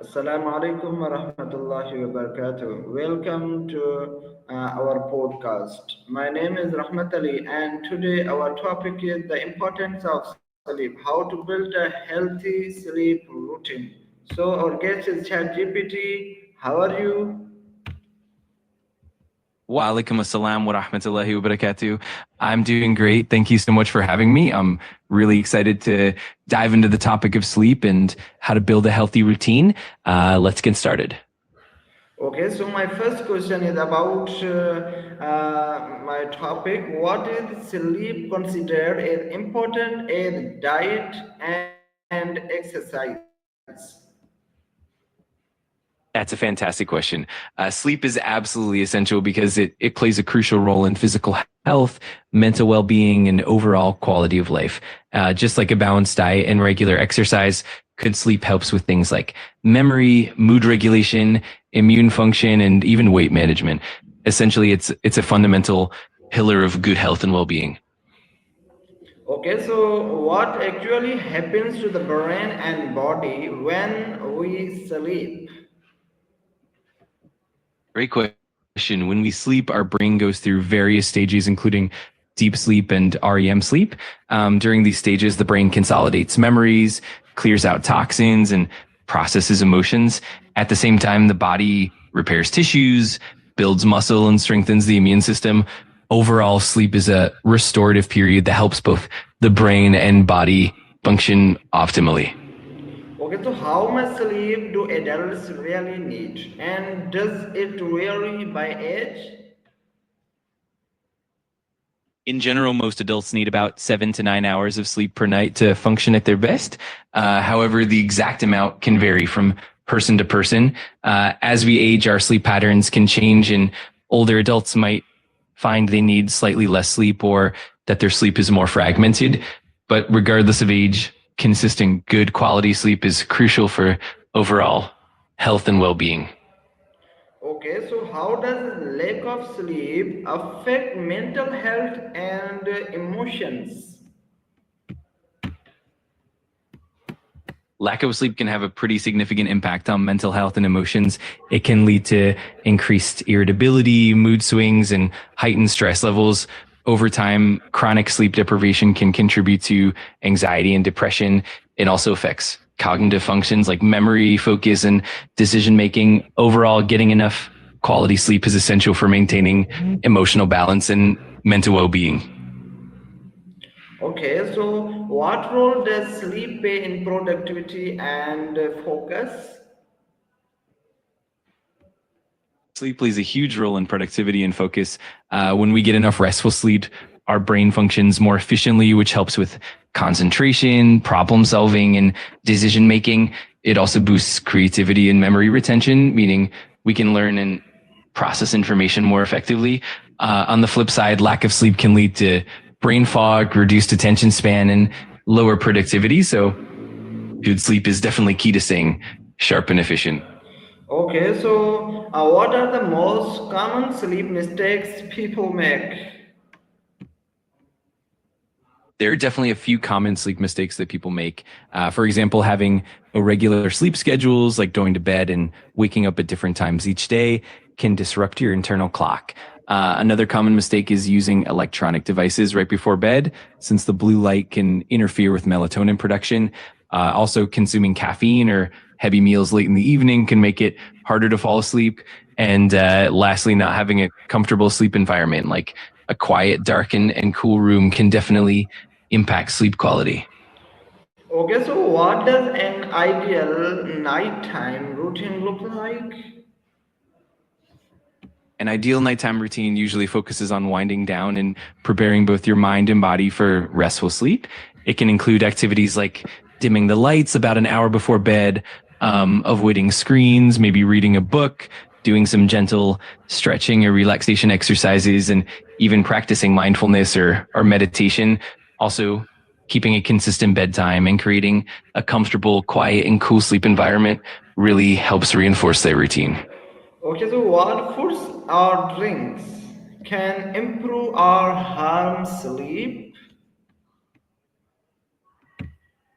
Assalamu alaikum wa rahmatullahi wa barakatuh. Welcome to our podcast. My name is Rahmat Ali, and today our topic is the importance of sleep, how to build a healthy sleep routine. So, our guest is ChatGPT. How are you? Wa alaikum assalam wa rahmatullahi wa barakatuh. I'm doing great. Thank you so much for having me. I'm really excited to dive into the topic of sleep and how to build a healthy routine. Let's get started. Okay, so my first question is about my topic. What is sleep considered as important as diet and exercise? That's a fantastic question. Sleep is absolutely essential because it plays a crucial role in physical health, mental well-being, and overall quality of life. Just like a balanced diet and regular exercise, good sleep helps with things like memory, mood regulation, immune function, and even weight management. Essentially, it's a fundamental pillar of good health and well-being. Okay, so what actually happens to the brain and body when we sleep? Great question. When we sleep, our brain goes through various stages, including deep sleep and REM sleep. During these stages, the brain consolidates memories, clears out toxins, and processes emotions. At the same time, the body repairs tissues, builds muscle, and strengthens the immune system. Overall, sleep is a restorative period that helps both the brain and body function optimally. Okay, so how much sleep do adults really need? And does it vary by age? In general, most adults need about 7 to 9 hours of sleep per night to function at their best. However, the exact amount can vary from person to person. As we age, our sleep patterns can change, and older adults might find they need slightly less sleep or that their sleep is more fragmented. But regardless of age, consistent good quality sleep is crucial for overall health and well-being. Okay, so how does lack of sleep affect mental health and emotions? Lack of sleep can have a pretty significant impact on mental health and emotions. It can lead to increased irritability, mood swings, and heightened stress levels. Over time, chronic sleep deprivation can contribute to anxiety and depression. It also affects cognitive functions like memory, focus, and decision making. Overall, getting enough quality sleep is essential for maintaining emotional balance and mental well-being. Okay, so what role does sleep play in productivity and focus? Sleep plays a huge role in productivity and focus. When we get enough restful sleep, our brain functions more efficiently, which helps with concentration, problem solving, and decision making. It also boosts creativity and memory retention, meaning we can learn and process information more effectively. On the flip side, lack of sleep can lead to brain fog, reduced attention span, and lower productivity. So, good sleep is definitely key to staying sharp and efficient. Okay, so what are the most common sleep mistakes people make? There are definitely a few common sleep mistakes that people make. For example, having irregular sleep schedules, like going to bed and waking up at different times each day, can disrupt your internal clock. Another common mistake is using electronic devices right before bed, since the blue light can interfere with melatonin production. Also, consuming caffeine or heavy meals late in the evening can make it harder to fall asleep. And lastly, not having a comfortable sleep environment, like a quiet, dark, and cool room, can definitely impact sleep quality. Okay, so what does an ideal nighttime routine look like? An ideal nighttime routine usually focuses on winding down and preparing both your mind and body for restful sleep. It can include activities like dimming the lights about an hour before bed, avoiding screens, maybe reading a book, doing some gentle stretching or relaxation exercises, and even practicing mindfulness or meditation. Also, keeping a consistent bedtime and creating a comfortable, quiet, and cool sleep environment really helps reinforce that routine. Okay, so what foods or drinks can improve or harm sleep?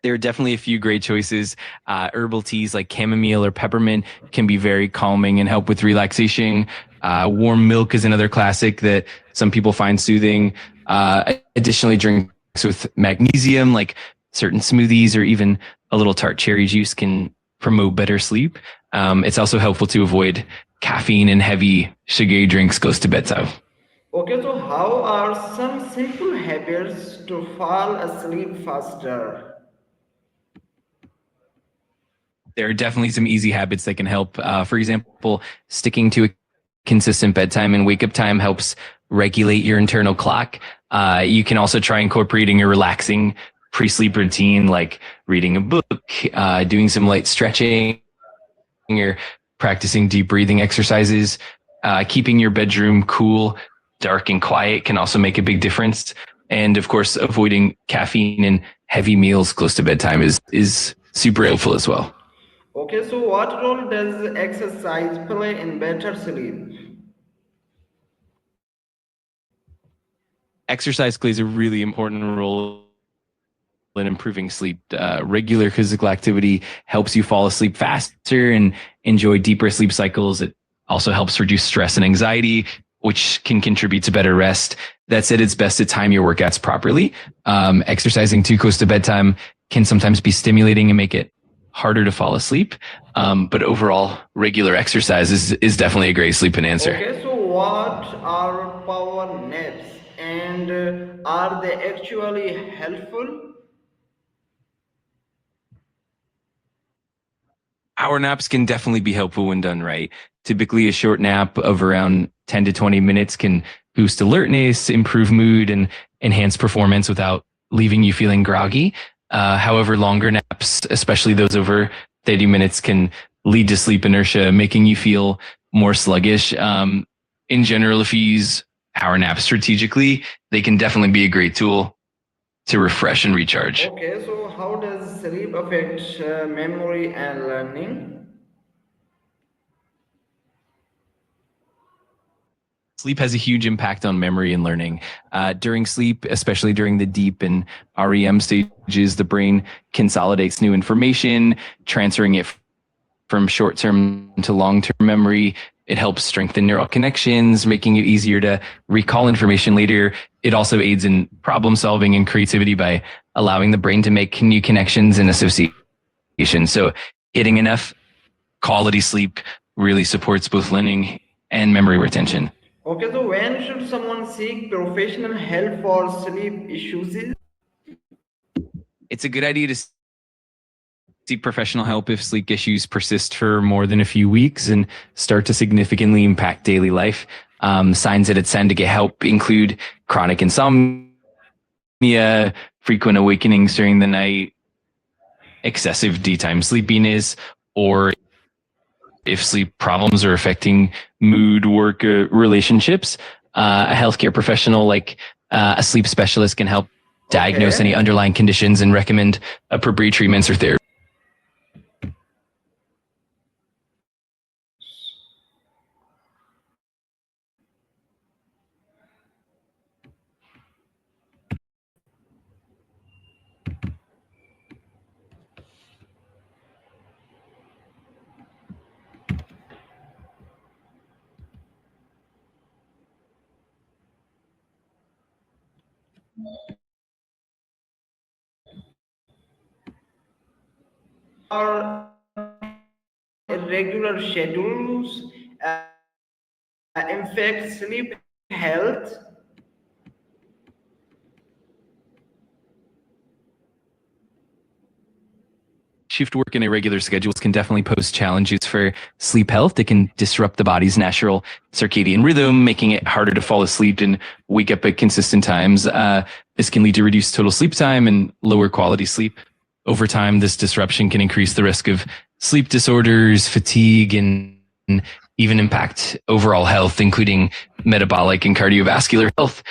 There are definitely a few great choices. Herbal teas like chamomile or peppermint can be very calming and help with relaxation. Warm milk is another classic that some people find soothing. Additionally, drinks with magnesium, like certain smoothies or even a little tart cherry juice, can promote better sleep. It's also helpful to avoid caffeine and heavy sugary drinks close to bedtime. Okay, so how are some simple habits to fall asleep faster? There are definitely some easy habits that can help. For example, sticking to a consistent bedtime and wake up time helps regulate your internal clock. You can also try incorporating a relaxing pre sleep routine like reading a book, doing some light stretching, or practicing deep breathing exercises. Keeping your bedroom cool, dark, and quiet can also make a big difference. And of course, avoiding caffeine and heavy meals close to bedtime is super helpful as well. Okay, so what role does exercise play in better sleep? Exercise plays a really important role in improving sleep. Regular physical activity helps you fall asleep faster and enjoy deeper sleep cycles. It also helps reduce stress and anxiety, which can contribute to better rest. That said, it's best to time your workouts properly. Exercising too close to bedtime can sometimes be stimulating and make it harder to fall asleep. But overall, regular exercise is definitely a great sleep enhancer. Okay, so what are power naps and are they actually helpful? Power naps can definitely be helpful when done right. Typically, a short nap of around 10 to 20 minutes can boost alertness, improve mood, and enhance performance without leaving you feeling groggy. However, longer naps, especially those over 30 minutes, can lead to sleep inertia, making you feel more sluggish. In general, if you use power naps strategically, they can definitely be a great tool to refresh and recharge. Okay, so how does sleep affect memory and learning? Sleep has a huge impact on memory and learning. During sleep, especially during the deep and REM stages, the brain consolidates new information, transferring it from short term to long term memory. It helps strengthen neural connections, making it easier to recall information later. It also aids in problem solving and creativity by allowing the brain to make new connections and associations. So, getting enough quality sleep really supports both learning and memory retention. Okay, so when should someone seek professional help for sleep issues? It's a good idea to seek professional help if sleep issues persist for more than a few weeks and start to significantly impact daily life. Signs that it's time to get help include chronic insomnia, frequent awakenings during the night, excessive daytime sleepiness, or if sleep problems are affecting mood, work, relationships. A healthcare professional like a sleep specialist can help diagnose any Okay. underlying conditions and recommend appropriate treatments or therapy. Are irregular schedules impact sleep health? Shift work and irregular schedules can definitely pose challenges for sleep health. It can disrupt the body's natural circadian rhythm, making it harder to fall asleep and wake up at consistent times. This can lead to reduced total sleep time and lower quality sleep. Over time, this disruption can increase the risk of sleep disorders, fatigue, and even impact overall health, including metabolic and cardiovascular health.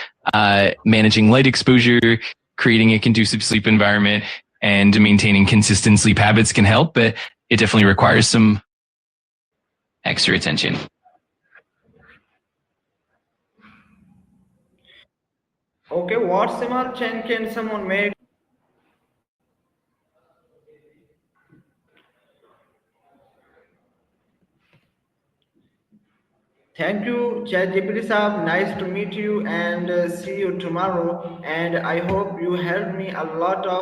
Managing light exposure, creating a conducive sleep environment, and maintaining consistent sleep habits can help, but it definitely requires some extra attention. Okay, what small change can someone make? Thank you, ChatGPT Saab. Nice to meet you and see you tomorrow. And I hope you helped me a lot of